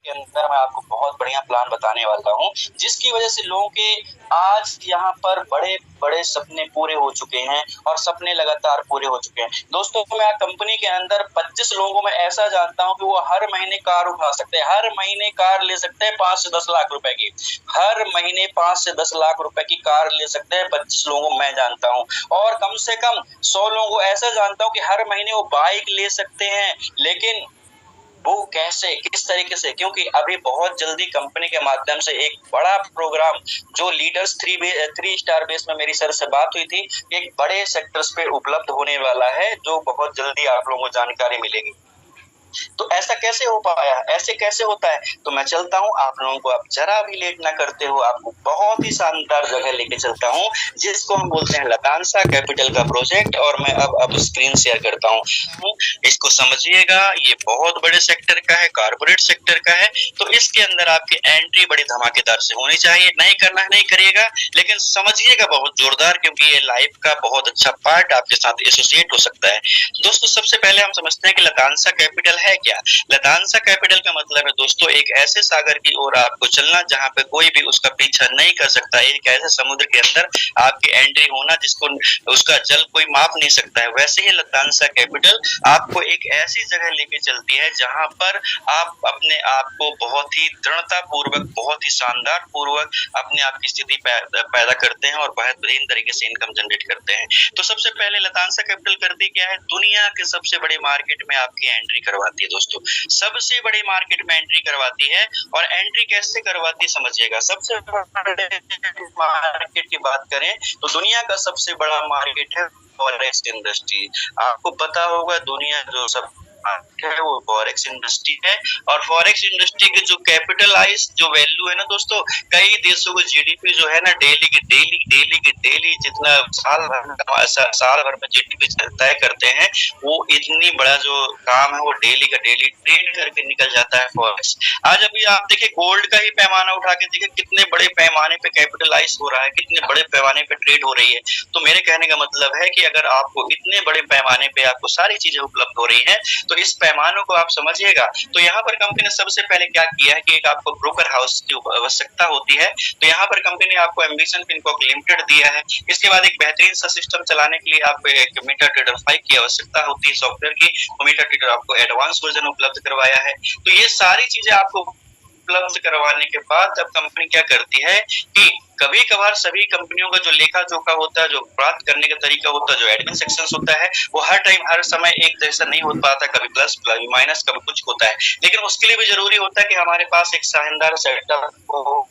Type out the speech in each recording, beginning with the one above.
के अंदर मैं आपको बहुत बढ़िया प्लान बताने वाला हूँ, जिसकी वजह से लोगों के आज यहाँ पर बड़े-बड़े सपने पूरे हो चुके हैं और सपने लगातार पूरे हो चुके हैं। दोस्तों, मैं कंपनी के अंदर 25 लोगों को मैं ऐसा जानता हूँ कि वो हर महीने कार उठा सकते हैं, हर महीने कार ले सकते हैं 5 से 10 लाख रुपए की। हर महीने 5 से 10 लाख रुपए की कार ले सकते हैं 25 लोगों को मैं जानता हूँ, और कम से कम 100 लोगों को ऐसा जानता हूँ कि हर महीने वो बाइक ले सकते हैं। लेकिन वो कैसे, किस तरीके से? क्योंकि अभी बहुत जल्दी कंपनी के माध्यम से एक बड़ा प्रोग्राम, जो लीडर्स 3 स्टार बेस में मेरी सर से बात हुई थी, एक बड़े सेक्टर्स पे उपलब्ध होने वाला है, जो बहुत जल्दी आप लोगों को जानकारी मिलेगी। तो ऐसा कैसे हो पाया, ऐसे कैसे होता है? तो मैं चलता हूँ आप लोगों को, आप जरा भी लेट ना करते हो, आपको बहुत ही शानदार जगह लेके चलता हूँ, जिसको हम बोलते हैं लतानसा कैपिटल का प्रोजेक्ट। और मैं अब स्क्रीन शेयर करता हूँ, इसको समझिएगा। ये बहुत बड़े सेक्टर का है, कारपोरेट सेक्टर का है। तो इसके अंदर आपकी एंट्री बड़ी धमाकेदार से होनी चाहिए। नहीं करना है नहीं करिएगा, लेकिन समझिएगा बहुत जोरदार, क्योंकि ये लाइफ का बहुत अच्छा पार्ट आपके साथ एसोसिएट हो सकता है। दोस्तों, सबसे पहले हम समझते हैं कि लतानसा कैपिटल है क्या। लतानसा कैपिटल का मतलब है दोस्तों, एक ऐसे सागर की ओर आपको चलना जहां पे कोई भी उसका पीछा नहीं कर सकता। एक ऐसे समुद्र के अंदर आपकी एंट्री होना जिसको उसका जल कोई माप नहीं सकता है। वैसे ही लतानसा कैपिटल आपको एक ऐसी जगह लेके चलती है जहां पर आप अपने आप को बहुत ही दृढ़ता पूर्वक, बहुत ही शानदार पूर्वक अपने आप की स्थिति पैदा करते हैं और बेहतरीन तरीके से इनकम जनरेट करते हैं। तो सबसे पहले लतानसा कैपिटल करती क्या है, दुनिया के सबसे बड़े मार्केट में आपकी एंट्री करवाती है। दोस्तों, सबसे बड़ी मार्केट में एंट्री करवाती है। और एंट्री कैसे करवाती है समझिएगा। सबसे बड़े मार्केट की बात करें तो दुनिया का सबसे बड़ा मार्केट है फॉरेक्स इंडस्ट्री। आपको पता होगा, दुनिया जो सब है वो फॉरेक्स इंडस्ट्री है। और फॉरेक्स इंडस्ट्री की जो कैपिटलाइज जो वैल्यू है ना दोस्तों, कई देशों को जीडीपी जो है ना, डेली जितना साल भर में जीडीपी तय करते हैं, वो इतनी बड़ा जो काम है वो डेली का डेली ट्रेड करके निकल जाता है फॉरेक्स। आज अभी आप देखिए, गोल्ड का ही पैमाना उठा के देखिए, कितने बड़े पैमाने पे कैपिटलाइज हो रहा है, कितने बड़े पैमाने पे ट्रेड हो रही है। तो मेरे कहने का मतलब है कि अगर आपको इतने बड़े पैमाने पे आपको सारी चीजें उपलब्ध हो रही हैं, तो इस पैमानों को आप समझिएगा। तो यहाँ पर कंपनी ने सबसे पहले क्या किया है कि एक आपको ब्रोकर हाउस की आवश्यकता होती है। तो यहाँ पर कंपनी ने आपको एम्बिशन फिनकॉर्प लिमिटेड दिया है। इसके बाद एक बेहतरीन सा सिस्टम चलाने के लिए आपको एक मीटर ट्रेडर 5 की आवश्यकता होती है सॉफ्टवेयर की। तो मीटर ट्रेडर आपको एडवांस वर्जन उपलब्ध करवाया है। तो ये सारी चीजें आपको उपलब्ध करवाने के बाद अब कंपनी क्या करती है कि कभी कभार सभी कंपनियों का जो लेखा जोखा होता है, जो प्राप्त करने का तरीका होता है, जो एडमिन सेक्शन होता है, वो हर टाइम हर समय एक जैसा नहीं हो पाता। कभी प्लस कभी माइनस कभी कुछ होता है। लेकिन उसके लिए भी जरूरी होता है कि हमारे पास एक शानदार सेटअप हो,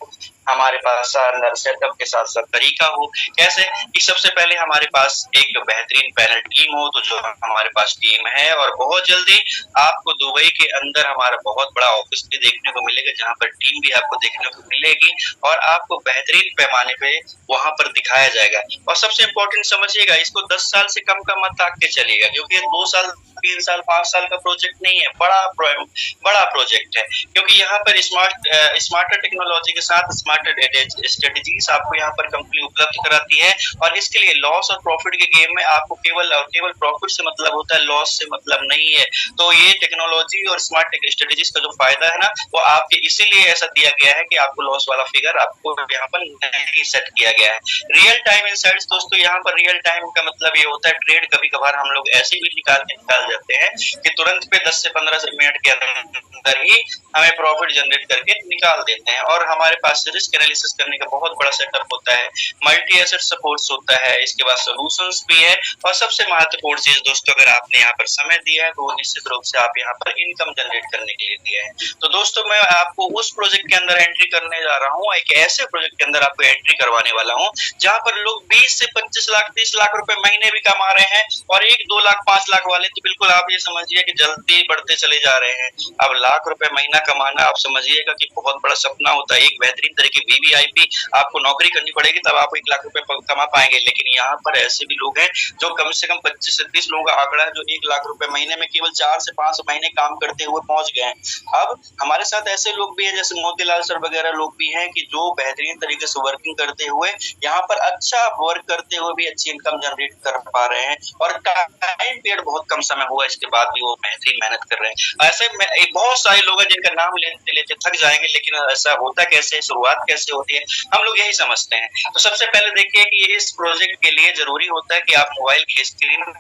हमारे पास शानदार सेटअप के साथ साथ तरीका हो। कैसे कि सबसे पहले हमारे पास एक बेहतरीन पैनल टीम हो, तो जो हमारे पास टीम है। और बहुत जल्दी आपको दुबई के अंदर हमारा बहुत बड़ा ऑफिस भी देखने को मिलेगा, जहाँ पर टीम भी आपको देखने को मिलेगी और आपको बेहतरीन पैमाने पे वहां पर दिखाया जाएगा। और सबसे इम्पोर्टेंट समझिएगा, इसको 10 साल से कम का मत आके चलिएगा, क्योंकि 2 साल 3 साल 5 साल का प्रोजेक्ट नहीं है, बड़ा प्रोजेक्ट है। क्योंकि यहाँ पर स्मार्टर टेक्नोलॉजी के साथ स्मार्टर स्ट्रेटेजीज आपको यहाँ पर कंपनी उपलब्ध कराती है। और इसके लिए लॉस और प्रॉफिट के गेम में आपको केवल प्रॉफिट से मतलब होता है, लॉस से मतलब नहीं है। तो ये टेक्नोलॉजी और स्मार्ट स्ट्रेटेजीज का जो फायदा है ना, वो आपके इसीलिए ऐसा दिया गया है कि आपको लॉस वाला फिगर आपको यहाँ पर नहीं सेट किया गया है। रियल टाइम इनसाइट्स दोस्तों, यहाँ पर रियल टाइम का मतलब ये होता है, ट्रेड कभी कभार हम लोग ऐसे भी निकाल जाते हैं कि तुरंत पे 10 से 15 मिनट के अंदर ही हमें प्रॉफिट जनरेट करके निकाल देते हैं। और हमारे पास रिस्क एनालिसिस करने का बहुत बड़ा सेटअप होता है, मल्टी एसेट सपोर्ट होता है, इसके बाद सॉल्यूशंस भी है। और सबसे महत्वपूर्ण चीज दोस्तों, अगर आपने यहाँ पर समय दिया है तो वो निश्चित रूप से आप यहाँ पर इनकम जनरेट करने के लिए दिया है। तो दोस्तों, मैं आपको उस प्रोजेक्ट के अंदर एंट्री करने जा रहा हूँ, एक ऐसे प्रोजेक्ट के अंदर आपको एंट्री करवाने वाला हूँ जहाँ पर लोग 20 से 25 लाख 30 लाख रुपए महीने भी कमा रहे हैं। और 1 2 लाख 5 लाख वाले तो बिल्कुल आप ये समझिए कि जल्दी बढ़ते चले जा रहे हैं। अब लाख रुपए महीना कमाना आप समझिएगा कि बहुत बड़ा सपना होता है। एक बेहतरीन तरीके कि वीवीआईपी आपको नौकरी करनी पड़ेगी तब आप 1 लाख रुपए कमा पाएंगे। लेकिन यहाँ पर ऐसे भी लोग हैं जो कम से कम 25 से 30 लोगों का आंकड़ा है जो 1 लाख रुपए महीने में केवल 4 से 5 महीने काम करते हुए पहुंच गए हैं। अब हमारे साथ ऐसे लोग भी हैं जैसे मोतीलाल सर वगैरह लोग भी हैं कि जो बेहतरीन तरीके से वर्किंग करते हुए यहाँ पर अच्छा वर्क करते हुए भी अच्छी इनकम जनरेट कर पा रहे हैं और टाइम पीरियड बहुत कम समय हुआ इसके बाद भी वो बेहतरीन मेहनत कर रहे हैं। ऐसे बहुत सारे लोग हैं जिनका नाम लेते लेते थक जाएंगे, लेकिन ऐसा होता कैसे, शुरुआत कैसे होती है, हम लोग यही समझते हैं। तो सबसे पहले देखिए कि इस प्रोजेक्ट के लिए जरूरी होता है कि आप मोबाइल की स्क्रीन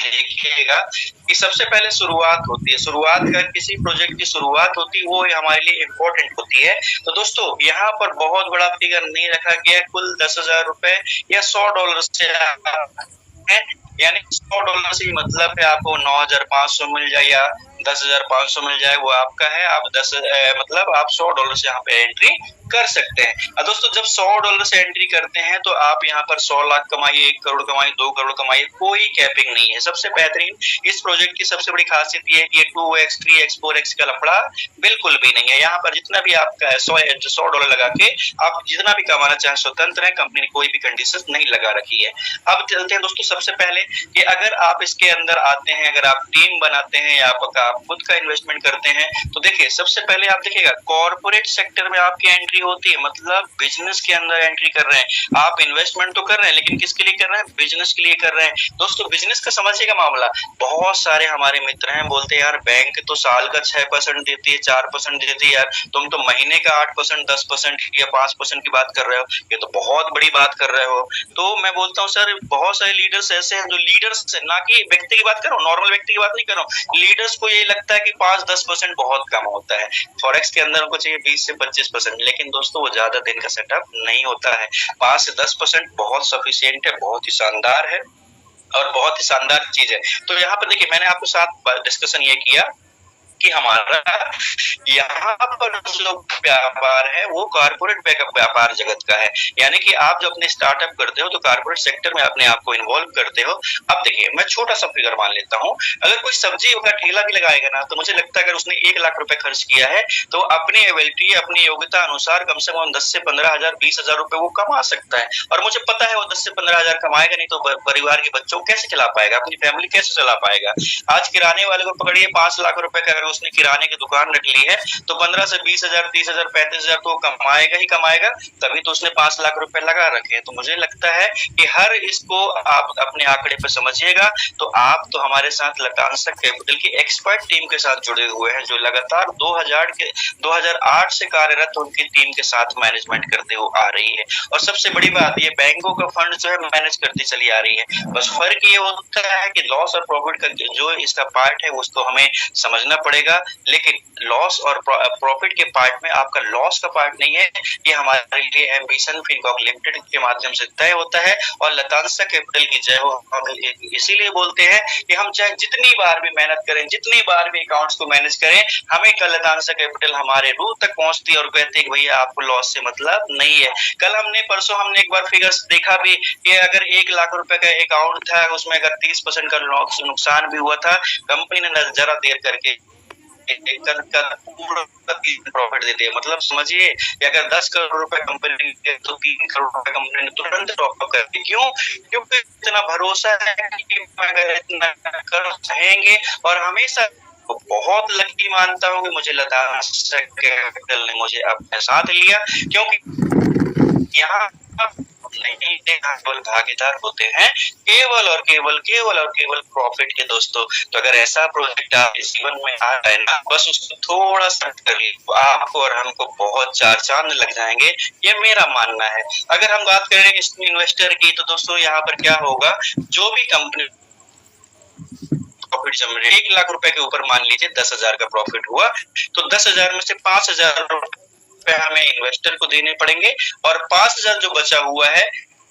देखिएगा कि सबसे पहले शुरुआत होती है। शुरुआत का किसी प्रोजेक्ट की शुरुआत होती है वो हमारे लिए इम्पोर्टेंट होती है। तो दोस्तों यहाँ पर बहुत बड़ा फिगर नहीं रखा गया, कुल 10,000 रुपए या $100 से है, यानी $100 से मतलब है आपको 9,500 मिल जाए या 10,500 मिल जाए, वो आपका है। आप मतलब आप $100 से यहाँ पे एंट्री कर सकते हैं। और दोस्तों जब $100 से एंट्री करते हैं तो आप यहाँ पर 100 लाख कमाइए, 1 करोड़ कमाइए, 2 करोड़ कमाइए, कोई कैपिंग नहीं है। सबसे बेहतरीन इस प्रोजेक्ट की सबसे बड़ी खासियत ये है कि 2x 3x 4x का लफड़ा बिल्कुल भी नहीं है। यहाँ पर जितना भी आपका $100 लगा के आप जितना भी कमाना चाहें स्वतंत्र है, कंपनी ने कोई भी कंडीशन नहीं लगा रखी है। अब चलते हैं दोस्तों सबसे पहले कि अगर आप इसके अंदर आते हैं, अगर आप टीम बनाते हैं या आप खुद का इन्वेस्टमेंट करते हैं, तो देखिए सबसे पहले आप देखिएगा कॉर्पोरेट सेक्टर में आपकी एंट्री होती है, मतलब बिजनेस के अंदर एंट्री कर रहे हैं आप। इन्वेस्टमेंट तो कर रहे हैं लेकिन किसके लिए कर रहे हैं, बिजनेस के लिए कर रहे हैं। दोस्तों बिजनेस का समझिएगा मामला, बहुत सारे हमारे मित्र हैं बोलते हैं यार बैंक तो साल का 6% देती है, 4% देती है, यार तुम तो महीने का 8%, 10% या 5% की बात कर रहे हो, ये तो बहुत बड़ी बात कर रहे हो। तो मैं बोलता हूँ सर बहुत सारे लीडर्स ऐसे हैं जो लीडर्स ना कि व्यक्ति की बात कर रहा हूँ, नॉर्मल व्यक्ति की बात नहीं कर रहा हूँ, लीडर्स को ये लगता है कि 5-10% बहुत कम होता है। फॉरेक्स के अंदर उनको चाहिए 20 से 25%, लेकिन दोस्तों वो ज्यादा दिन का सेटअप नहीं होता है। 5 से 10% बहुत सफिशिएंट है, बहुत ही शानदार है और बहुत ही शानदार चीज है। तो यहाँ पर देखिए मैंने आपके साथ डिस्कशन ये किया कि हमारा यहाँ पर जो व्यापार है वो कॉर्पोरेट बैकअप व्यापार जगत का है, यानी कि आप जब अपने स्टार्टअप करते हो तो कॉर्पोरेट सेक्टर में अपने आप को इन्वॉल्व करते हो। अब देखिए मैं छोटा सा फिगर मान लेता हूँ, अगर कोई सब्जी का ठेला भी लगाएगा ना तो मुझे लगता है अगर उसने 1 लाख रुपए खर्च किया है तो अपनी एबिलिटी अपनी योग्यता अनुसार कम से कम 10 से 15,000 20,000 रुपए वो कमा सकता है। और मुझे पता है वो 10 से 15,000 कमाएगा नहीं तो परिवार के बच्चों को कैसे चला पाएगा, अपनी फैमिली कैसे चला पाएगा। आज किराने वाले को पकड़िए 5 लाख रुपए का अगर उसने किराने की दुकान रख ली है तो 15 से 20,000 30,000 35,000 तो कमाएगा ही कमाएगा, तभी तो उसने 5 लाख रुपए लगा रखे हैं। तो मुझे लगता है कि हर इसको आप अपने आंकड़े पे समझिएगा। तो आप तो हमारे साथ लतांसा कैपिटल की एक्सपर्ट टीम के साथ जुड़े हुए हैं जो लगातार 2008 से कार्यरत उनकी टीम के साथ मैनेजमेंट करते हुए आ रही है। और सबसे बड़ी बात ये बैंकों का फंड जो है मैनेज करती चली आ रही है। बस फर्क ये होता है कि लॉस और प्रॉफिट का जो इसका पार्ट है उसको हमें समझना पड़ेगा, लेकिन लॉस और प्रॉफिट के पार्ट में आपका लॉस का पार्ट नहीं है। ये हमारे लिए एम्बिशन फिनकॉर्प लिमिटेड के माध्यम से तय होता है और लतांसा कैपिटल की जय हो। हम इसीलिए बोलते हैं कि हम चाहे जितनी बार भी मेहनत करें, जितनी बार भी अकाउंट्स को मैनेज करें, हमें कल लतांसा कैपिटल हमारे रूट तक पहुंचती है और कहती है भैया आपको लॉस से मतलब नहीं है। कल परसों हमने एक बार फिगर्स देखा भी कि अगर 1 लाख रुपए का अकाउंट था उसमें अगर 30% का नुकसान भी हुआ था, कंपनी ने जरा देर करके प्रॉफिट देती है। मतलब समझिए कि अगर 10 करोड़ रुपए कंपनी तो 3 करोड़ रुपए कंपनी ने तुरंत टॉप अप कर दी। क्यों? क्योंकि इतना भरोसा है कि अगर इतना कर चाहेंगे और हमेशा बहुत लकी मानता हूँ कि मुझे लतांसा कैपिटल ने मुझे अपने साथ लिया, क्योंकि यहाँ नहीं केवल भागीदार होते हैं केवल और केवल प्रॉफिट के दोस्तों। तो अगर ऐसा प्रोजेक्ट आप जीवन में आ रहा है ना, बस उसको थोड़ा सा कर लीजिए, तो आपको और हमको बहुत 4 चांद लग जाएंगे, ये मेरा मानना है। अगर हम बात करें इन्वेस्टर की तो दोस्तों यहाँ पर क्या होगा, जो भी कंपनी प्रॉफिट जनरेट 1 लाख रुपए के ऊपर मान लीजिए 10,000 का प्रॉफिट हुआ तो 10,000 में से 5,000 रुपए हमें इन्वेस्टर को देने पड़ेंगे और 5,000 जो बचा हुआ है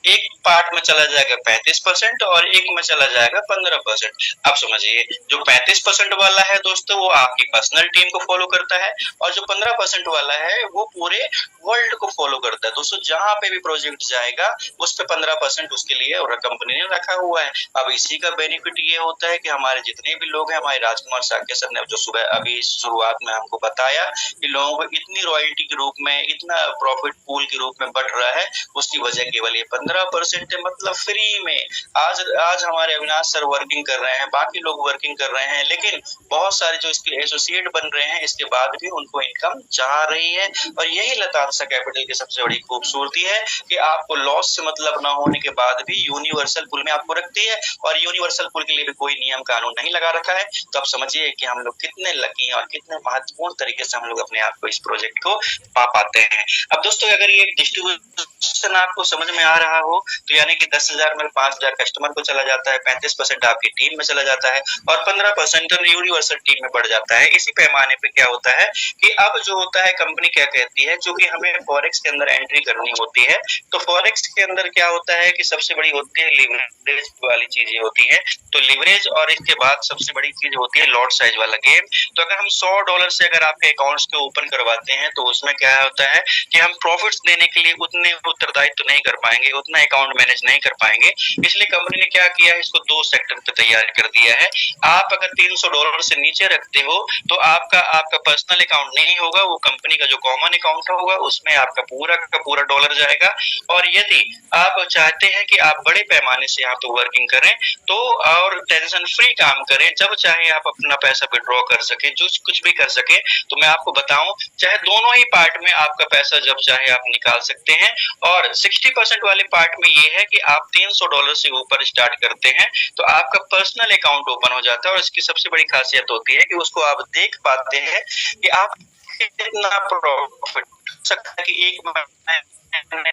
एक पार्ट में चला जाएगा 35% और एक में चला जाएगा 15%। अब समझिए जो 35% वाला है दोस्तों वो आपकी पर्सनल टीम को फॉलो करता है और जो 15% वाला है वो पूरे वर्ल्ड को फॉलो करता है। दोस्तों जहां पे भी प्रोजेक्ट जाएगा उस पे 15% उसके लिए और कंपनी ने रखा हुआ है। अब इसी का बेनिफिट ये होता है कि हमारे जितने भी लोग हैं, हमारे राजकुमार साक्य सर ने जो सुबह अभी शुरुआत में हमको बताया कि लोगों को इतनी रॉयल्टी के रूप में, इतना प्रॉफिट पूल के रूप में बढ़ रहा है, उसकी वजह केवल ये 15% है, मतलब फ्री में। आज हमारे अविनाश सर वर्किंग कर रहे हैं, बाकी लोग वर्किंग कर रहे हैं, लेकिन बहुत सारे जो इसके एसोसिएट बन रहे हैं इसके बाद भी उनको इनकम जा रही है। और यही लतानसा कैपिटल की सबसे बड़ी खूबसूरती है कि आपको लॉस से मतलब ना होने के बाद भी यूनिवर्सल पूल में आपको रखती है और यूनिवर्सल पूल के लिए भी कोई नियम कानून नहीं लगा रखा है। तो आप समझिए कि हम लोग कितने लकी हैं और कितने महत्वपूर्ण तरीके से हम लोग अपने आप को इस प्रोजेक्ट को पा पाते हैं। अब दोस्तों अगर ये डिस्ट्रीब्यूशन आपको समझ में आ रहा हो तो यानी कि 10,000 में 5,000 कस्टमर को चला जाता है, 35% आपकी टीम में चला जाता है और 15% यूनिवर्सल टीम में बढ़ जाता है। इसी पैमाने पे क्या होता है कि अब जो होता है कंपनी क्या कहती है, जो कि हमें फॉरेक्स के अंदर एंट्री करनी होती है, तो फॉरेक्स के अंदर क्या होता है कि सबसे बड़ी होती है लिवरेज वाली चीजें होती है। तो लिवरेज और इसके बाद सबसे बड़ी चीज होती है लॉट साइज वाला गेम। तो अगर हम $100 से अगर आपके अकाउंट्स को ओपन करवाते हैं तो उसमें क्या होता है कि हम प्रॉफिट्स देने के लिए उतने उत्तरदायित्व नहीं कर पाएंगे, उतना अकाउंट मैनेज नहीं कर पाएंगे। इसलिए कंपनी ने क्या किया है, इसको 2 सेक्टर पे तैयार कर दिया है। आप अगर $300 से नीचे रखते हो तो आपका पर्सनल अकाउंट नहीं होगा, वो कंपनी का जो कॉमन अकाउंट होगा उसमें आपका पूरा का पूरा डॉलर जाएगा। और यदि आप चाहते हैं कि आप बड़े पैमाने से यहाँ पे वर्किंग करें तो और टेंशन फ्री काम करें, जब चाहे आप अपना पैसा विड्रॉ कर सके, जो कुछ भी कर सके, तो मैं आपको बताऊं चाहे दोनों ही पार्ट में आपका पैसा जब चाहे आप निकाल सकते हैं। और 60% वाले पार्ट में ये है कि आप $300 से ऊपर स्टार्ट करते हैं तो आपका पर्सनल अकाउंट ओपन हो जाता है और इसकी सबसे बड़ी खासियत होती है कि उसको आप देख पाते हैं कि आप कितना प्रॉफिट सकता है कि एक महीने।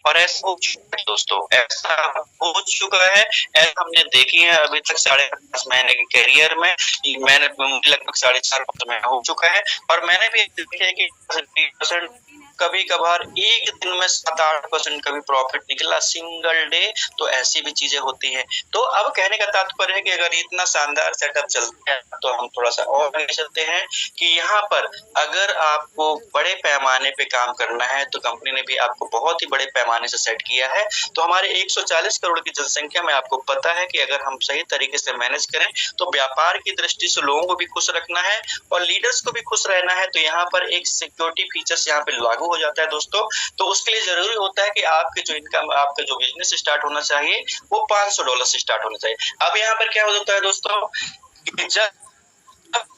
और ऐसा हो चुका है दोस्तों, ऐसा हो चुका है, ऐसा हमने देखी है अभी तक 5.5 महीने के करियर में। मैंने लगभग 4.5 महीना हो चुका है और मैंने भी देखा है कि कभी कभार एक दिन में 7-8% का भी प्रॉफिट निकला सिंगल डे। तो ऐसी भी चीजें होती हैं। तो अब कहने का तात्पर्य है कि अगर इतना शानदार सेटअप चलता है तो हम थोड़ा सा और आगे चलते हैं कि यहाँ पर अगर आपको बड़े पैमाने पे काम करना है तो कंपनी ने भी आपको बहुत ही बड़े पैमाने से सेट किया है। तो हमारे 140 करोड़ की जनसंख्या में आपको पता है कि अगर हम सही तरीके से मैनेज करें तो व्यापार की दृष्टि से लोगों को भी खुश रखना है और लीडर्स को भी खुश रहना है। तो यहाँ पर एक सिक्योरिटी फीचर्स यहाँ पे लागू हो जाता है दोस्तों। तो उसके लिए जरूरी होता है कि आपके जो इनकम, आपका जो बिजनेस स्टार्ट होना चाहिए वो $500 से स्टार्ट होना चाहिए। अब यहाँ पर क्या होता है दोस्तों, जब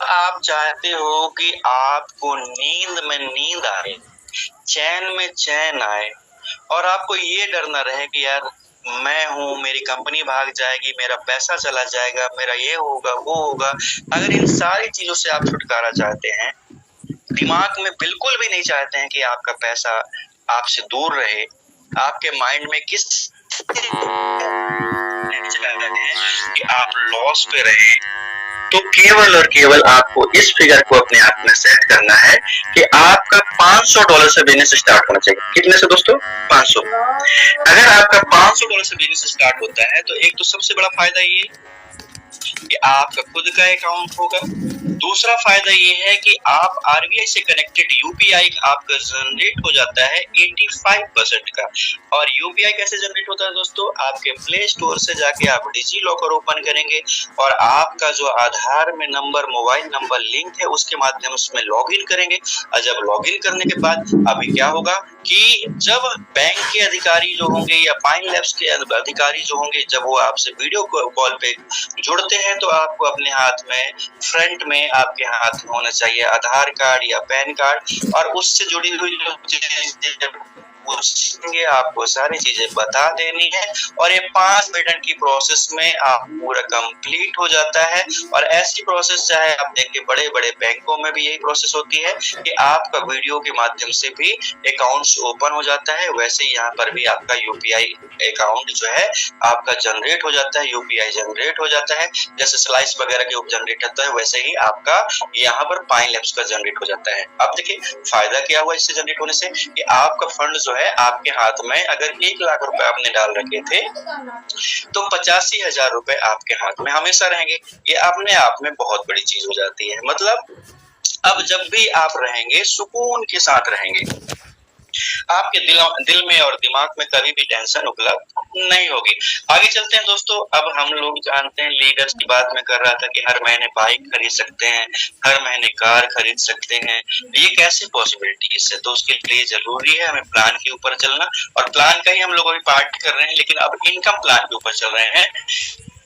आप चाहते हो कि आपको नींद में नींद आए, चैन में चैन आए और आपको ये डर ना रहे कि यार मैं हूँ, मेरी कंपनी भाग जाएगी, मेरा पैसा चला जाएगा, मेरा ये होगा वो होगा, अगर इन सारी चीजों से आप छुटकारा चाहते हैं, दिमाग में बिल्कुल भी नहीं चाहते हैं कि आपका पैसा आपसे दूर रहे, आपके माइंड में किस कि आप लॉस पे रहे, तो केवल और केवल आपको इस फिगर को अपने आप में सेट करना है कि आपका $500 से बिजनेस स्टार्ट होना चाहिए। कितने से दोस्तों? 500। अगर आपका $500 से बिजनेस स्टार्ट होता है तो एक तो सबसे बड़ा फायदा ये कि आपका खुद का अकाउंट होगा। दूसरा फायदा ये है कि आप आरबीआई से कनेक्टेड यूपीआई आपका जनरेट हो जाता है 85% का। और यूपीआई कैसे जनरेट होता है दोस्तों? आपके प्ले स्टोर से जाके आप डिजी लॉकर ओपन करेंगे और आपका जो आधार में नंबर, मोबाइल नंबर लिंक है उसके माध्यम से लॉगिन करेंगे। और जब लॉगिन करने के बाद अभी क्या होगा कि जब बैंक के अधिकारी जो होंगे या पाइन लैब्स के अधिकारी जो होंगे, जब वो आपसे वीडियो कॉल पे जुड़ते हैं तो आपको अपने हाथ में, फ्रंट में आपके हाथ में होना चाहिए आधार कार्ड या पैन कार्ड, और उससे जुड़ी हुई जो चीजें पूछेंगे आपको सारी चीजें बता देनी है और ये 5 मिनट की प्रोसेस में आप पूरा कंप्लीट हो जाता है। और ऐसी प्रोसेस चाहे आप देखिए बड़े बड़े बैंकों में भी यही प्रोसेस होती है कि आपका वीडियो के माध्यम से भी अकाउंट्स ओपन हो जाता है, वैसे ही यहाँ पर भी आपका यूपीआई अकाउंट जो है आपका जनरेट हो जाता है, यूपीआई जनरेट हो जाता है। जैसे स्लाइस वगैरह के जनरेट होता है वैसे ही आपका यहाँ पर पाइन लैब्स का जनरेट हो जाता है। अब देखिए फायदा क्या हुआ इससे जनरेट होने से कि आपका फंड जो जो है आपके हाथ में अगर 1 लाख रुपए आपने डाल रखे थे तो 85,000 रुपए आपके हाथ में हमेशा रहेंगे। ये अपने आप में बहुत बड़ी चीज हो जाती है। मतलब अब जब भी आप रहेंगे सुकून के साथ रहेंगे, आपके दिल में और दिमाग में कभी भी टेंशन उपलब्ध नहीं होगी। आगे चलते हैं दोस्तों। अब हम लोग जानते हैं, लीडर्स की बात मैं कर रहा था कि हर महीने बाइक खरीद सकते हैं, हर महीने कार खरीद सकते हैं। ये कैसे पॉसिबिलिटी है? तो उसके लिए जरूरी है हमें प्लान के ऊपर चलना, और प्लान का ही हम लोग अभी पार्ट कर रहे हैं, लेकिन अब इनकम प्लान के ऊपर चल रहे हैं।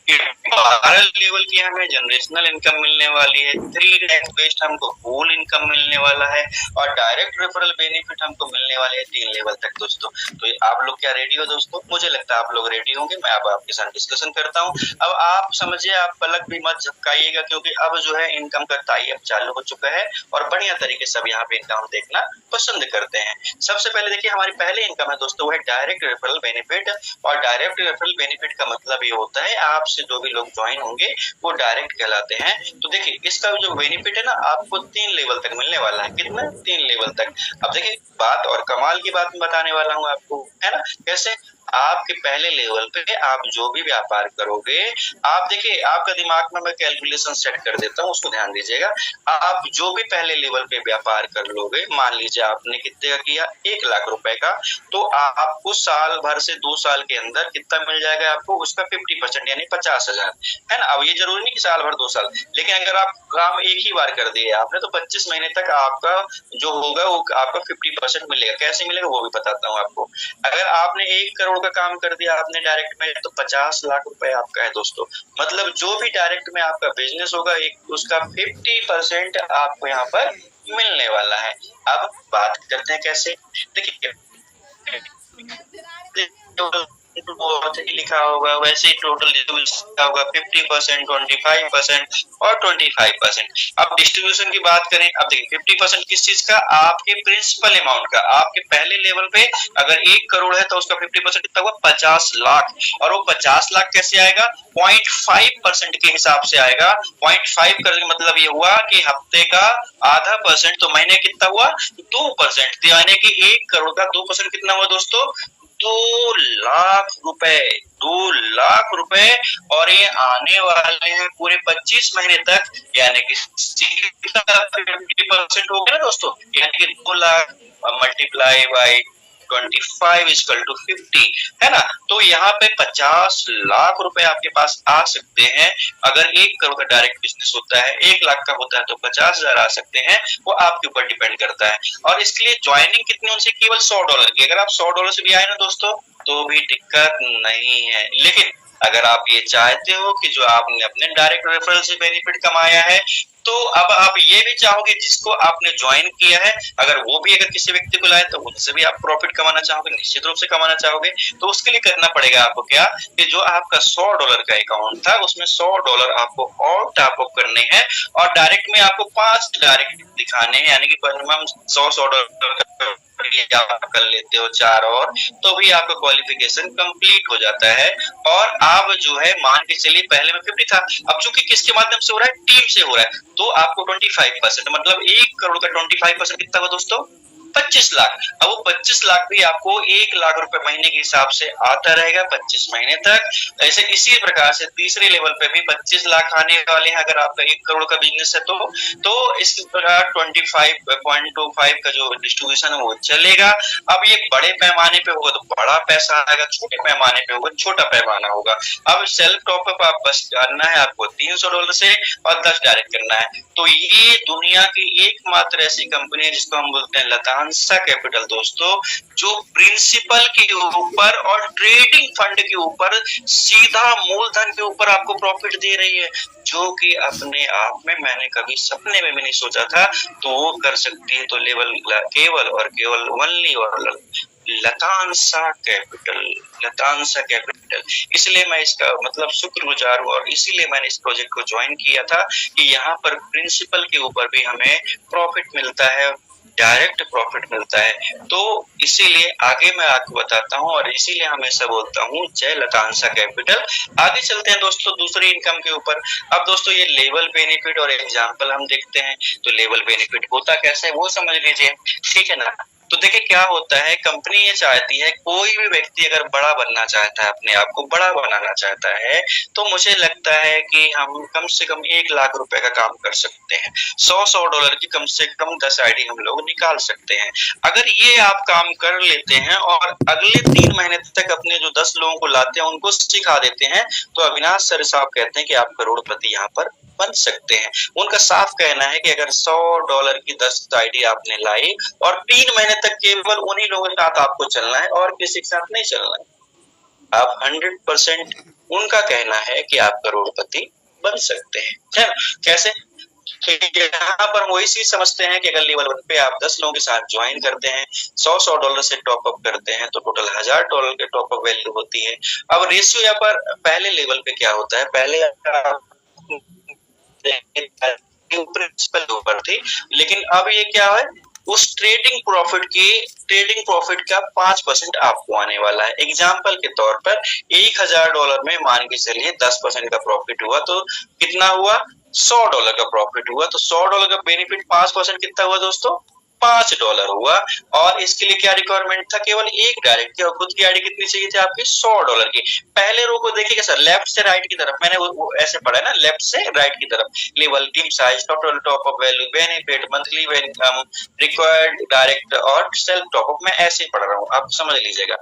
वायरल लेवल की हमें जनरेशनल इनकम मिलने वाली है, 3 रैंक बेस्ड हमको फुल इनकम मिलने वाला है, और डायरेक्ट रेफरल बेनिफिट हमको मिलने वाले हैं 3 लेवल तक दोस्तों। तो आप लोग क्या रेडी हो दोस्तों? मुझे लगता है आप लोग रेडी होंगे। मैं अब आपके साथ डिस्कशन करता हूँ। अब आप समझिए, आप पलक भी मत झपकाइएगा, क्योंकि अब जो है इनकम का टाई अब चालू हो चुका है और बढ़िया तरीके से अब यहाँ पे इनकम देखना पसंद करते हैं। सबसे पहले देखिए, हमारी पहली इनकम है दोस्तों, वो है डायरेक्ट रेफरल बेनिफिट। और डायरेक्ट रेफरल बेनिफिट का मतलब ये होता है आपसे जो भी लोग ज्वाइन होंगे वो डायरेक्ट कहलाते हैं। तो देखिए, इसका जो बेनिफिट है ना, आपको 3 लेवल तक मिलने वाला है। कितना? 3 लेवल तक। अब देखिए, बात और कमाल की बात बताने वाला हूँ आपको, है ना। कैसे? आपके पहले लेवल पे आप जो भी व्यापार करोगे, आप देखिए, आपका दिमाग में मैं कैलकुलेशन सेट कर देता हूँ, उसको ध्यान दीजिएगा। आप जो भी पहले लेवल पे व्यापार कर लोगे, मान लीजिए आपने कितने का किया, 1 लाख रुपए का, तो आपको साल भर से 2 साल के अंदर कितना मिल जाएगा आपको? उसका 50% यानी 50,000, है ना। अब ये जरूरी नहीं कि साल भर 2 साल, लेकिन अगर आप काम एक ही बार कर दिए आपने, तो 25 महीने तक आपका जो होगा वो आपका 50% मिलेगा। कैसे मिलेगा वो भी बताता हूँ आपको। अगर आपने 1 करोड़ का काम कर दिया आपने डायरेक्ट में, तो 50 लाख रुपए आपका है दोस्तों। मतलब जो भी डायरेक्ट में आपका बिजनेस होगा, एक उसका 50% आपको यहाँ पर मिलने वाला है। अब बात करते हैं कैसे। देखिए, बहुत ही लिखा होगा, वैसे ही टोटल लिखा होगा 50%, 25% और 25%। अब डिस्ट्रीब्यूशन की बात करें, अब देखिए 50% किस चीज का? आपके प्रिंसिपल अमाउंट का। आपके पहले लेवल पे अगर 1 करोड़ है तो उसका 50% कितना हुआ? 50 लाख। और वो 50 लाख कैसे आएगा? 0.5% के हिसाब से आएगा। 0.5 करने का मतलब ये हुआ कि हफ्ते का आधा परसेंट, तो महीने कितना हुआ? 2%। यानी कि 1 करोड़ का 2% कितना हुआ दोस्तों? 2 लाख रुपए। 2 लाख रुपए। और ये आने वाले हैं पूरे 25 महीने तक, यानी कि 50% हो गया ना दोस्तों। यानी कि 2 lakh multiply by 25 equal to 50, है ना। तो यहाँ पे 50 लाख रुपए आपके पास आ सकते हैं। अगर 1 करोड़ का डायरेक्ट बिजनेस होता है, 1 लाख का होता है, तो 50,000 आ सकते हैं। वो आपके ऊपर डिपेंड करता है। और इसके लिए ज्वाइनिंग कितनी होनी चाहिए? केवल $100 की। अगर आप $100 से भी आए ना दोस्तों, तो भी दिक्कत नहीं है। लेकिन अगर आप ये चाहते हो कि जो आपने अपने डायरेक्ट रेफरल से बेनिफिट कमाया है, तो अब आप ये भी चाहोगे जिसको आपने ज्वाइन किया है, अगर वो भी अगर किसी व्यक्ति को लाए तो उनसे भी आप प्रॉफिट कमाना चाहोगे, निश्चित रूप से कमाना चाहोगे। तो उसके लिए करना पड़ेगा आपको क्या, कि जो आपका $100 का अकाउंट था उसमें $100 आपको और टॉप अप करने हैं, और डायरेक्ट में आपको 5 डायरेक्ट दिखाने हैं। यानी कि मिनिमम 100 डॉलर कर लेते हो 4 और, तो भी आपका क्वालिफिकेशन कंप्लीट हो जाता है। और आप जो है मान के चलिए, पहले में 50 था, अब चूंकि किसके माध्यम से हो रहा है? टीम से हो रहा है, तो आपको 25%, मतलब 1 करोड़ का 25% कितना हुआ दोस्तों? 25 लाख। अब वो 25 लाख भी आपको 1 लाख रुपए महीने के हिसाब से आता रहेगा 25 महीने तक। ऐसे इसी प्रकार से तीसरे लेवल पे भी 25 लाख आने वाले हैं अगर आपका 1 करोड़ का बिजनेस है तो इस प्रकार 25.25 का जो डिस्ट्रीब्यूशन है वो चलेगा। अब ये बड़े पैमाने पे होगा तो बड़ा पैसा आएगा, छोटे पैमाने पे होगा छोटा पैमाना होगा। अब सेल्फ टॉपअप आप बस करना है आपको $300 से, और 10 डायरेक्ट करना है। तो ये दुनिया की एकमात्र ऐसी कंपनी है जिसको हम बोलते हैं लतांसा कैपिटल दोस्तों, जो प्रिंसिपल के ऊपर और ट्रेडिंग फंड के ऊपर सीधा मूलधन के ऊपर आपको प्रॉफिट दे रही है, जो कि अपने आप में मैंने कभी सपने में भी नहीं सोचा था। तो वो कर सकती है तो लेवल केवल और केवल ओनली और लतांसा कैपिटल, लतांसा कैपिटल। इसलिए मैं इसका मतलब शुक्रगुजार हूँ, और इसीलिए मैंने इस प्रोजेक्ट को ज्वाइन किया था कि यहाँ पर प्रिंसिपल के ऊपर भी हमें प्रॉफिट मिलता है, डायरेक्ट प्रॉफिट मिलता है। तो इसीलिए आगे मैं आपको बताता हूँ, और इसीलिए हमेशा बोलता हूँ जय लतांसा कैपिटल। आगे चलते हैं दोस्तों दूसरी इनकम के ऊपर। अब दोस्तों ये लेवल बेनिफिट और एग्जाम्पल हम देखते हैं। तो लेवल बेनिफिट होता कैसे है वो समझ लीजिए, ठीक है ना। तो देखिए क्या होता है, कंपनी ये चाहती है, कोई भी व्यक्ति अगर बड़ा बनना चाहता है, अपने आप को बड़ा बनाना चाहता है, तो मुझे लगता है कि हम कम से कम 1 लाख रुपए का काम कर सकते हैं। 100-100 डॉलर की कम से कम 10 आईडी हम लोग निकाल सकते हैं। अगर ये आप काम कर लेते हैं और अगले 3 महीने तक अपने जो 10 लोगों को लाते हैं उनको सिखा देते हैं, तो अविनाश सर साहब कहते हैं कि आप करोड़पति यहाँ पर बन सकते हैं। उनका साफ कहना है कि अगर 100 डॉलर की 10 आईडी आपने लाई और 3 महीने तक केवल उन्हीं लोगों के साथ आपको चलना है और किसी के साथ नहीं चलना है, आप 100% उनका कहना है कि आप करोड़पति बन सकते हैं। है ना? कैसे? यहाँ पर वही चीज समझते हैं कि अगर लेवल 1 पे आप 10 लोगों के साथ ज्वाइन करते हैं, 100-100 डॉलर से टॉप अप करते हैं, तो टोटल 1000 डॉलर के टॉप अप वैल्यू होती है। अब रेशियो यहाँ पर पहले लेवल पे क्या होता है, पहले प्रिंसिपल ऊपर थी, लेकिन अब ये क्या है, उस ट्रेडिंग प्रॉफिट का 5% आपको आने वाला है। एग्जाम्पल के तौर पर 1000 डॉलर में मान के चलिए 10% का प्रॉफिट हुआ, तो कितना हुआ, 100 डॉलर का प्रॉफिट हुआ, तो 100 डॉलर का बेनिफिट 5% कितना हुआ दोस्तों, 5 डॉलर हुआ। और इसके लिए क्या रिक्वायरमेंट था, केवल एक डायरेक्ट की, और खुद की आईडी कितनी चाहिए थी आपकी, 100 डॉलर की। पहले रो को देखिएगा सर, लेफ्ट से राइट की तरफ, मैंने वो ऐसे पढ़ा है ना, लेफ्ट से राइट की तरफ, level, team size, total top up value, benefit, monthly income, required direct और सेल्फ टॉप अप, मैं ऐसे ही पढ़ रहा हूँ, आप समझ लीजिएगा।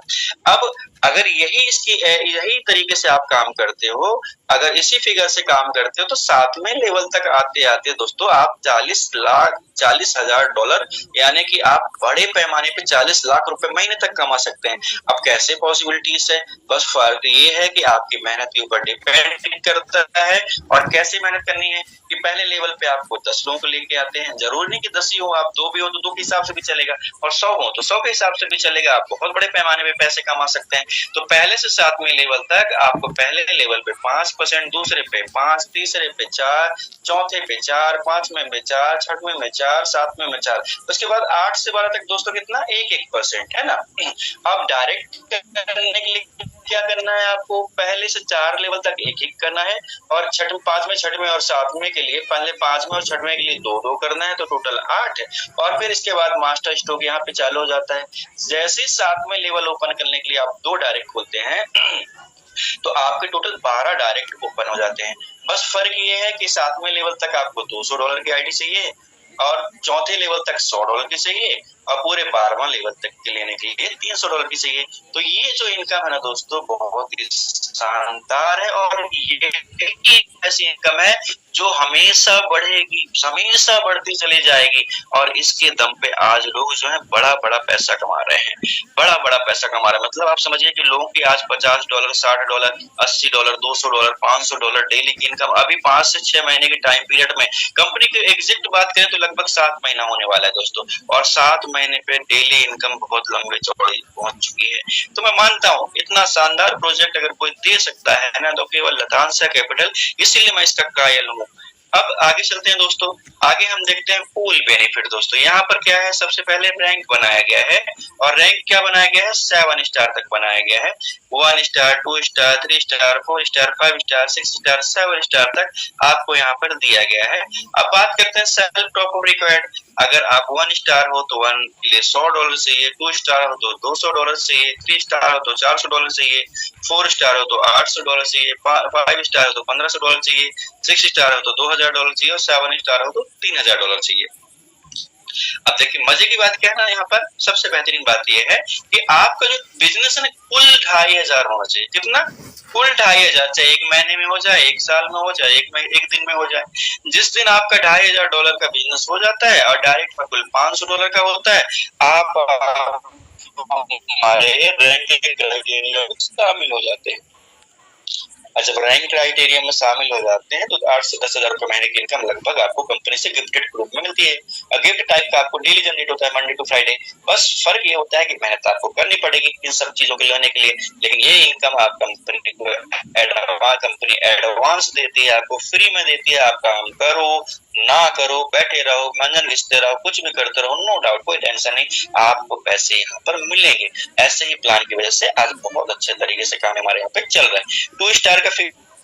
अब अगर यही तरीके से आप काम करते हो, अगर इसी फिगर से काम करते हो, तो 7वें लेवल तक आते आते दोस्तों आप 40,00,000 डॉलर, यानी कि आप बड़े पैमाने पे 40 लाख रुपए महीने तक कमा सकते हैं। अब कैसे पॉसिबिलिटीज है, बस फर्क ये है कि आपकी मेहनत के ऊपर डिपेंड करता है। और कैसे मेहनत करनी है कि पहले लेवल पे आपको 10 लोगों को लेके आते हैं, जरूर नहीं कि 10 ही हो, आप 2 भी हो तो 2 के हिसाब से भी चलेगा, और 100 हो तो 100 के हिसाब से भी चलेगा, आप बहुत बड़े पैमाने पे पैसे कमा सकते हैं। तो पहले से 7वें लेवल तक आपको पहले लेवल पे 5%, दूसरे पे 5, तीसरे पे 4, चौथे पे 4, 5वें में 4, 6वें में 4, 7वें में 4, उसके बाद 8 से 12 तक दोस्तों कितना, 1-1% है ना। अब डायरेक्ट करने के लिए क्या करना है, आपको पहले से 4 लेवल तक 1-1 करना है, और 5वें, 6वें और 7वें के लिए पहले 5वें और 6वें के लिए 2-2 करना है, तो टोटल 8 है। और फिर इसके बाद मास्टर स्ट्रोक यहाँ पे चालू हो जाता है। जैसे 7वें लेवल ओपन करने के लिए आप 2 डायरेक्ट खोलते हैं, तो आपके टोटल 12 डायरेक्ट ओपन हो जाते हैं। बस फर्क ये है कि 7वें लेवल तक आपको 200 डॉलर की आईडी चाहिए, और चौथे लेवल तक 100 डॉलर की चाहिए, और पूरे 12वां लेवल तक के लेने के लिए 300 डॉलर की चाहिए। तो ये जो इनकम है ना दोस्तों, बहुत ही शानदार है, और ये ऐसी इनकम है जो हमेशा बढ़ेगी, हमेशा बढ़ती चली जाएगी। और इसके दम पे आज लोग जो है बड़ा बड़ा पैसा कमा रहे हैं, बड़ा बड़ा पैसा कमा रहे हैं। मतलब आप समझिए कि लोगों की आज 50 dollar, 60 dollar, 80 dollar, 200 dollar, 500 dollar daily की इनकम अभी 5 से 6 महीने के टाइम पीरियड में, कंपनी की एग्जिट बात करें तो लगभग 7 महीना होने वाला है दोस्तों, और 7 महीने पे डेली इनकम बहुत लंबे चौड़े पहुंच चुकी है। तो मैं मानता हूँ इतना शानदार प्रोजेक्ट अगर कोई दे सकता है ना, तो केवल लतांशा कैपिटल, इसीलिए मैं इसका कायल हूँ। अब आगे चलते हैं दोस्तों, आगे हम देखते हैं पूल बेनिफिट। दोस्तों यहाँ पर क्या है, सबसे पहले रैंक बनाया गया है, और रैंक क्या बनाया गया है, 7 स्टार तक बनाया गया है। 1 star, 2 star, 3 star, 4 star, 5 star, 6 star, 7 star तक आपको यहाँ पर दिया गया है। अब बात करते हैं सेल्फ टॉप अप रिक्वायर्ड। अगर आप 1 स्टार हो तो 1 के लिए 100 डॉलर चाहिए, 2 स्टार हो तो 200 डॉलर चाहिए, 3 स्टार हो तो 400 डॉलर चाहिए, 4 स्टार हो तो 800 डॉलर चाहिए, 5 स्टार हो तो 1500 डॉलर चाहिए, 6 स्टार हो तो 2000 डॉलर चाहिए, और 7 स्टार हो तो 3000 डॉलर चाहिए। अब देखिए मजे की बात क्या है ना, यहाँ पर सबसे बेहतरीन बात यह है कि आपका जो बिजनेस है ना, कुल 2500 होना चाहिए। कितना? कुल 2500, चाहे 1 महीने में हो जाए, 1 साल में हो जाए, 1 दिन में हो जाए। जिस दिन आपका 2500 डॉलर का बिजनेस हो जाता है और डायरेक्ट में कुल 500 डॉलर का होता है, आप हमारे रैंक के क्राइटेरिया में शामिल हो जाते हैं। अच्छा, रैंक क्राइटेरिया में शामिल हो जाते हैं तो 8 से 10,000 रुपए महीने की इनकम लगभग आपको कंपनी से गिफ्टेड के रूप में मिलती है। गिफ्ट टाइप का आपको डेली जनरेट होता है, मंडे टू फ्राइडे। बस फर्क ये होता है कि मेहनत आपको करनी पड़ेगी इन सब चीजों के लेने के लिए, लेकिन ये इनकम आप कंपनी को एडवांस देती है, आपको फ्री में देती है। आप काम करो ना करो, बैठे रहो, मंजन घिसते रहो, कुछ भी करते रहो, नो डाउट, कोई टेंशन नहीं, आपको पैसे यहाँ पर मिलेंगे। ऐसे ही प्लान की वजह से आज बहुत अच्छे तरीके से काम हमारे यहाँ पे चल रहा है। 2 स्टार का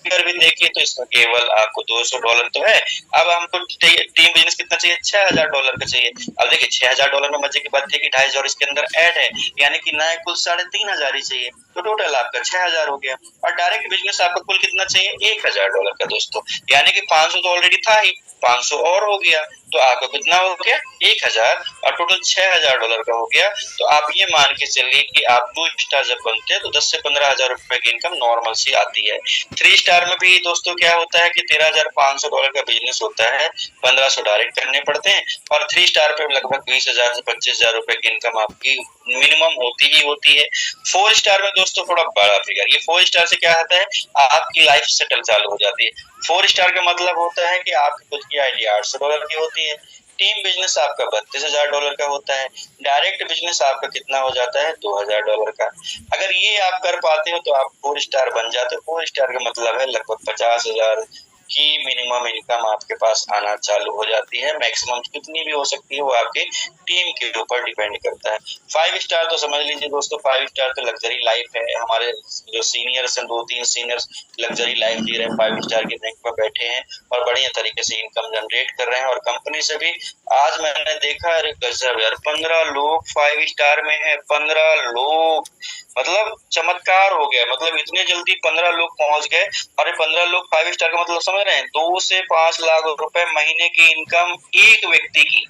फिगर भी देखिए तो इसमें केवल आपको $200 तो है। अब हमको टीम बिजनेस कितना चाहिए, $6000 का चाहिए। अब देखिए $6000 में मजे की बात है कि 250 इसके अंदर ऐड है, यानी कि नया कुल 3500 ही चाहिए, तो टोटल आपका 6000 हो गया। और डायरेक्ट बिजनेस आपका कुल कितना चाहिए, $1000 का दोस्तों, यानी कि 500 तो ऑलरेडी था ही, 500 और हो गया, तो आपका कितना हो गया 1000, और टोटल $6000 का हो गया। तो आप ये मान के चलिए कि आप 2 स्टार जब बनते हैं तो 10 से 15,000 रुपए की इनकम नॉर्मल सी आती है। 3 स्टार में भी दोस्तों क्या होता है कि $13,500 का बिजनेस होता है, 1500 डायरेक्ट करने पड़ते हैं, और 3 स्टार पे लगभग 20,000 से 25,000 रुपए की इनकम आपकी मिनिमम होती ही होती है। 4 स्टार में दोस्तों थोड़ा बड़ा फिगर, ये 4 स्टार से क्या होता है, आपकी लाइफ सेटल चालू हो जाती है। 4 स्टार का मतलब होता है कि आपकी खुद की आईडी $800 की होती है, टीम बिजनेस आपका $32,000 का होता है, डायरेक्ट बिजनेस आपका कितना हो जाता है $2,000 का। अगर ये आप कर पाते हो तो आप 4 स्टार बन जाते हो। 4 स्टार का मतलब है लगभग 50,000 की मिनिमम इनकम आपके पास आना चालू हो जाती है। मैक्सिमम कितनी भी हो सकती है वो आपके टीम के ऊपर डिपेंड करता है। 5 स्टार तो समझ लीजिए दोस्तों, 5 स्टार तो लग्जरी लाइफ है। हमारे जो सीनियर्स हैं, 2-3 सीनियर्स लग्जरी लाइफ जी रहे हैं, 5 स्टार के रैंक पर बैठे हैं और बढ़िया तरीके से इनकम जनरेट कर रहे हैं। और कंपनी से भी आज मैंने देखा, अरे गजब यार, 15 लोग 5 स्टार में है, 15 लोग, मतलब चमत्कार हो गया। मतलब इतने जल्दी 15 लोग पहुंच गए, और ये 15 लोग 5 स्टार का मतलब समझ रहे हैं, 2 से 5 लाख रुपए महीने की इनकम एक व्यक्ति की,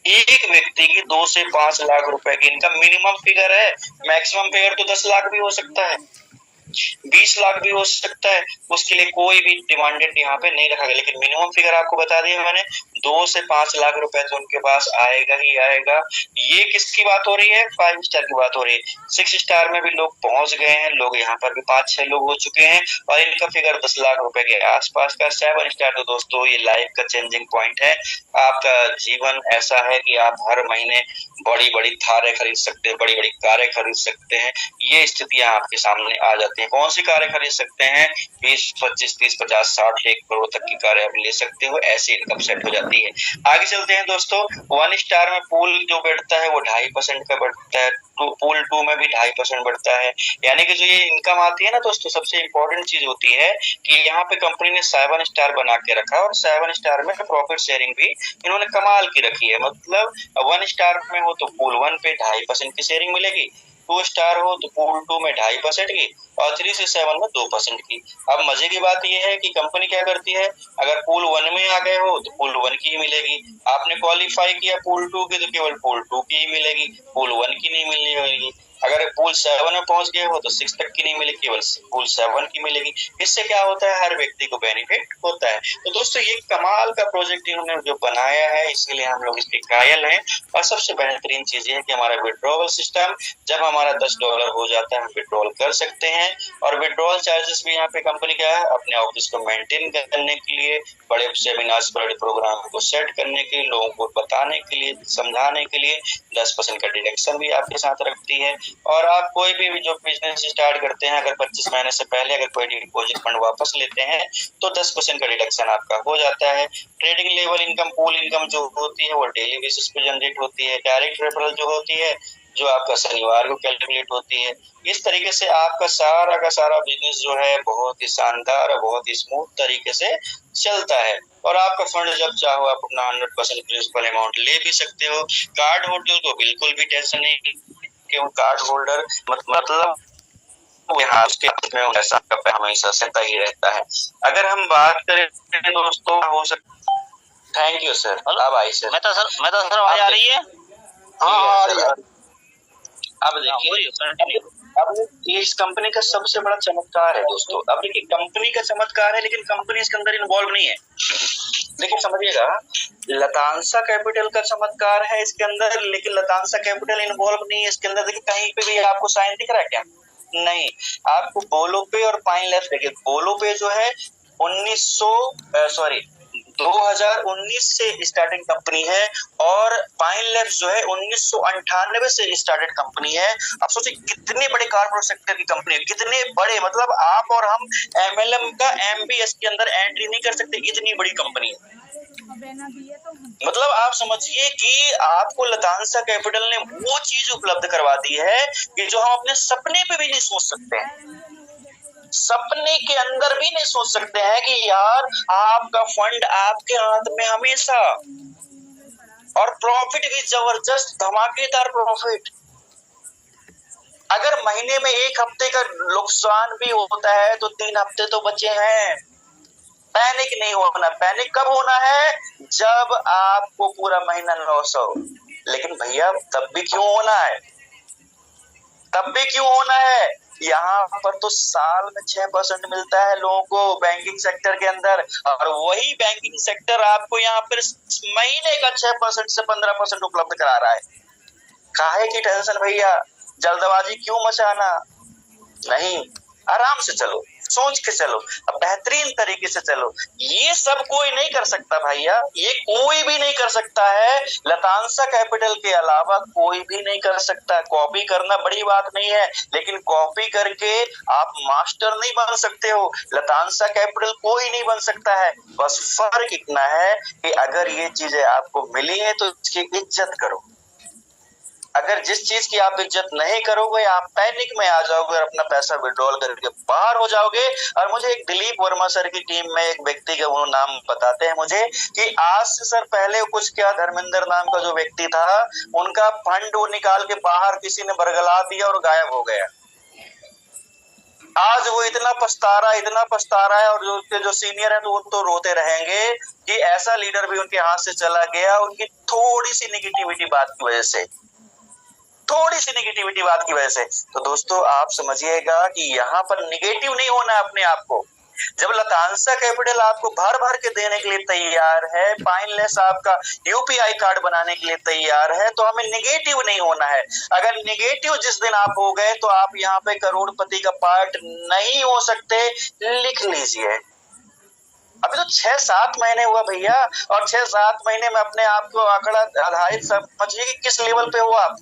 एक व्यक्ति की 2 से 5 लाख रुपए की इनकम मिनिमम फिगर है। मैक्सिमम फिगर तो 10 लाख भी हो सकता है, 20 लाख भी हो सकता है, उसके लिए कोई भी डिमांडेड यहाँ पे नहीं रखा गया, लेकिन मिनिमम फिगर आपको बता दिया मैंने, 2 से 5 लाख रुपए तो उनके पास आएगा ही आएगा। ये किसकी बात हो रही है, 5 स्टार की बात हो रही है। 6 स्टार में भी लोग पहुंच गए हैं, लोग यहाँ पर भी 5-6 लोग हो चुके हैं, और इनका फिगर 10 लाख रुपए के आसपास का। 7 स्टार तो दोस्तों ये लाइफ का चेंजिंग पॉइंट है। आपका जीवन ऐसा है कि आप हर महीने बड़ी बड़ी थारें खरीद सकते हैं, बड़ी बड़ी कारें खरीद सकते हैं, ये स्थितियां आपके सामने आ जाती हैं। कौन सी कारें खरीद सकते हैं, 20, 25, 30, 50, 60, 1 करोड़ तक की कारें आप ले सकते हो, ऐसी इनकम सेट हो जाती है। आगे चलते हैं दोस्तों। 1 स्टार में पूल जो बढ़ता है वो 2.5% का बढ़ता है, पूल 2 में भी 2.5% बढ़ता है। यानी कि जो ये इनकम आती है ना दोस्तों, सबसे इंपॉर्टेंट चीज होती है कि यहाँ पे कंपनी ने 7 स्टार बना के रखा है, और 7 स्टार में प्रॉफिट शेयरिंग भी इन्होंने कमाल की रखी है। मतलब 1 स्टार में हो तो पूल 1 पे 2.5% की शेयरिंग मिलेगी, 2 स्टार हो तो पूल 2 में 2.5% की, और 3 से 7 में 2% की। अब मजे की बात यह है कि कंपनी क्या करती है, अगर पूल 1 में आ गए हो तो पूल 1 की ही मिलेगी, आपने क्वालिफाई किया पूल 2 की तो केवल पूल 2 की ही मिलेगी, पूल 1 की नहीं मिलेगी। अगर पूल 7 में पहुंच गए हो तो 6 तक की नहीं मिलेगी, केवल पूल 7 की मिलेगी। इससे क्या होता है, हर व्यक्ति को बेनिफिट होता है। तो दोस्तों ये कमाल का प्रोजेक्ट इन्होंने जो बनाया है, इसलिए हम लोग इसके कायल हैं। और सबसे बेहतरीन चीज ये है कि हमारा विड्रॉवल सिस्टम, जब हमारा $10 हो जाता है हम विड्रॉल कर सकते हैं, और विड्रॉल चार्जेस भी यहाँ पे कंपनी क्या है, अपने ऑफिस को मेंटेन करने के लिए, बड़े सेमिनार्स, बड़े प्रोग्राम को सेट करने के लिए, लोगों को बताने के लिए, समझाने के लिए 10% का डिडक्शन भी आपके साथ रखती है। और आप कोई भी जो बिजनेस स्टार्ट करते हैं, अगर 25 महीने से पहले अगर कोई डिपॉजिट फंड वापस लेते हैं तो 10% का डिडक्शन आपका हो जाता है। Trading level income, pool income जो होती है वो डेली बेसिस पे जनरेट होती है। डायरेक्ट रेफरल जो होती है, जो आपका शनिवार को कैलकुलेट होती है। इस तरीके से आपका सारा का सारा बिजनेस जो है बहुत ही शानदार और बहुत ही स्मूथ तरीके से चलता है। और आपका फंड जब चाहो आप अपना 100% प्रिंसिपल अमाउंट ले भी सकते हो। कार्ड होल्डर को बिल्कुल भी टेंशन नहीं, क्यों, कार्ड होल्डर मतलब यहाँ उसके हाथ में ऐसा हमेशा सहता ही रहता है। अगर हम बात करें दोस्तों, हो सकता, थैंक यू सर, अब आई सर, मैं तो सर आवाज आ रही है। हाँ, अब देखिए, अब ये इस कंपनी का सबसे बड़ा चमत्कार है दोस्तों। अब देखिए कंपनी का चमत्कार है, लेकिन कंपनी इसके अंदर इन्वॉल्व नहीं है। देखिए समझिएगा, लतांसा कैपिटल का चमत्कार है इसके अंदर, लेकिन लतांसा कैपिटल इन्वॉल्व नहीं है इसके अंदर। देखिए कहीं पे भी आपको साइन दिख रहा है क्या, नहीं। आपको बोलो पे और पाइन लैब्स, देखिए बोलो पे जो है 2019 से स्टार्टिंग कंपनी है, और पाइन लैब्स जो है 1998 से स्टार्टेड कंपनी है। आप सोचिए कितने बड़े कॉर्पोरेट सेक्टर की कंपनी है, कितने बड़े, मतलब आप और हम एमएलएम का एमबीएस के अंदर एंट्री नहीं कर सकते, इतनी बड़ी कंपनी है। मतलब आप समझिए कि आपको लतांसा कैपिटल ने वो चीज उपलब्ध करवा दी है कि जो हम अपने सपने पे भी नहीं सोच सकते हैं। सपने के अंदर भी नहीं सोच सकते हैं कि यार आपका फंड आपके हाथ में हमेशा, और प्रॉफिट भी जबरदस्त धमाकेदार प्रॉफिट। अगर महीने में 1 हफ्ते का नुकसान भी होता है तो 3 हफ्ते तो बचे हैं। पैनिक नहीं होना। पैनिक कब होना है? जब आपको पूरा महीना लॉस हो। लेकिन भैया तब भी क्यों होना है? तब भी क्यों होना है? यहाँ पर तो साल में 6% मिलता है लोगों को बैंकिंग सेक्टर के अंदर, और वही बैंकिंग सेक्टर आपको यहाँ पर महीने का 6% से 15% उपलब्ध करा रहा है। काहे की टेंशन भैया? जल्दबाजी क्यों मचाना? नहीं, आराम से चलो, सोच के चलो, अब बेहतरीन तरीके से चलो। ये सब कोई नहीं कर सकता भैया, ये कोई भी नहीं कर सकता है। लतांसा कैपिटल के अलावा कोई भी नहीं कर सकता। कॉपी करना बड़ी बात नहीं है, लेकिन कॉपी करके आप मास्टर नहीं बन सकते हो। लतांसा कैपिटल कोई नहीं बन सकता है। बस फर्क इतना है कि अगर ये चीजें आपको मिली है तो इसकी इज्जत करो। अगर जिस चीज की आप इज्जत नहीं करोगे, आप पैनिक में आ जाओगे और अपना पैसा विड्रॉल करके बाहर हो जाओगे। और मुझे एक दिलीप वर्मा सर की टीम में एक व्यक्ति का वो नाम बताते हैं मुझे कि आज से सर पहले कुछ क्या, धर्मेंद्र नाम का जो व्यक्ति था, उनका फंड वो निकाल के बाहर किसी ने बरगला दिया और गायब हो गया। आज वो इतना पछता रहा है, और जो उसके जो सीनियर है तो वो तो रोते रहेंगे कि ऐसा लीडर भी उनके हाथ से चला गया, उनकी थोड़ी सी नेगेटिविटी बात की वजह से। तो दोस्तों आप समझिएगा कि यहाँ पर निगेटिव नहीं होना अपने आप को। जब लतांसा कैपिटल आपको भर भर के देने के लिए तैयार है, पाइनलेस आपका यूपीआई कार्ड बनाने के लिए तैयार है, तो हमें निगेटिव नहीं होना है। अगर निगेटिव जिस दिन आप हो गए तो आप यहाँ पे करोड़पति का पार्ट नहीं हो सकते। लिख लीजिए, अभी तो 6-7 महीने हुआ भैया, और 6-7 महीने में अपने आप को आंकड़ा आधारित समझिए कि किस लेवल पे हो आप।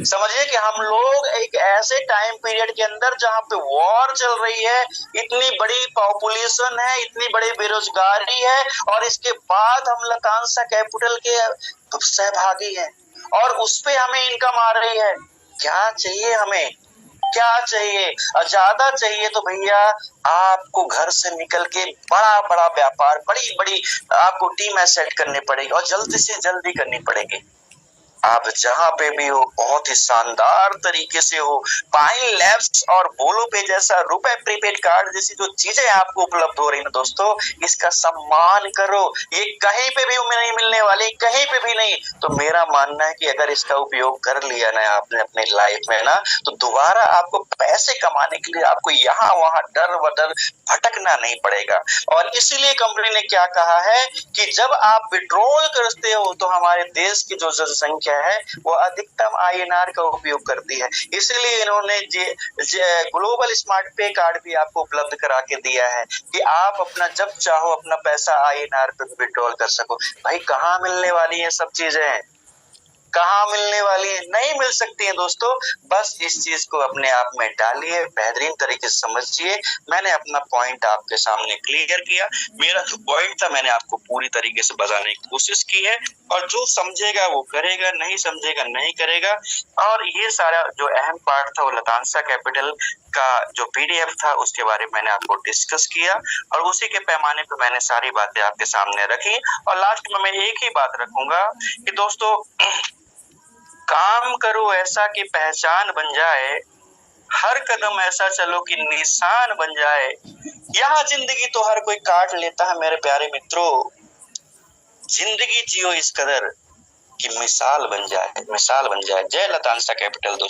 समझिए कि हम लोग एक ऐसे टाइम पीरियड के अंदर जहां पे वॉर चल रही है, इतनी बड़ी पॉपुलेशन है, इतनी बड़ी बेरोजगारी है, और इसके बाद हम लतांसा कैपिटल के सहभागी हैं और उस पे हमें इनकम आ रही है। क्या चाहिए हमें? क्या चाहिए? और ज्यादा चाहिए तो भैया आपको घर से निकल के बड़ा बड़ा व्यापार, बड़ी बड़ी आपको टीम सेट करनी पड़ेगी, और जल्दी से जल्दी करनी पड़ेगी। आप जहां पे भी हो बहुत ही शानदार तरीके से हो। पाइन लैब्स और बोलो पे जैसा रुपए प्रीपेड कार्ड जैसी जो चीजें आपको उपलब्ध हो रही है दोस्तों, इसका सम्मान करो। ये कहीं पे भी नहीं मिलने वाली, कहीं पे भी नहीं। तो मेरा मानना है कि अगर इसका उपयोग कर लिया ना आपने अपने लाइफ में ना, तो दोबारा आपको पैसे कमाने के लिए आपको यहाँ वहां डर बदर भटकना नहीं पड़ेगा। और इसीलिए कंपनी ने क्या कहा है कि जब आप विड्रॉल करते हो तो हमारे देश की जो जनसंख्या है वो अधिकतम INR का उपयोग करती है। इसलिए इन्होंने ग्लोबल स्मार्ट पे कार्ड भी आपको उपलब्ध करा के दिया है कि आप अपना जब चाहो अपना पैसा INR पे विड्रॉल कर सको। भाई कहाँ मिलने वाली है सब चीजें? कहाँ मिलने वाली है? नहीं मिल सकती है दोस्तों। बस इस चीज को अपने आप में डालिए, बेहतरीन तरीके से समझिए। मैंने अपना पॉइंट आपके सामने क्लियर किया। मेरा जो पॉइंट था मैंने आपको पूरी तरीके से बताने की कोशिश की है, और जो समझेगा वो करेगा, नहीं समझेगा नहीं करेगा। और ये सारा जो अहम पार्ट था वो लतांसा कैपिटल का जो PDF था उसके बारे में मैंने आपको डिस्कस किया, और उसी के पैमाने पे मैंने सारी बातें आपके सामने रखी। और लास्ट में मैं एक ही बात रखूंगा कि दोस्तों काम करो ऐसा कि पहचान बन जाए, हर कदम ऐसा चलो कि निशान बन जाए। यहाँ जिंदगी तो हर कोई काट लेता है मेरे प्यारे मित्रों, जिंदगी जियो इस कदर कि मिसाल बन जाए। जय लतांसा कैपिटल दोस्तों।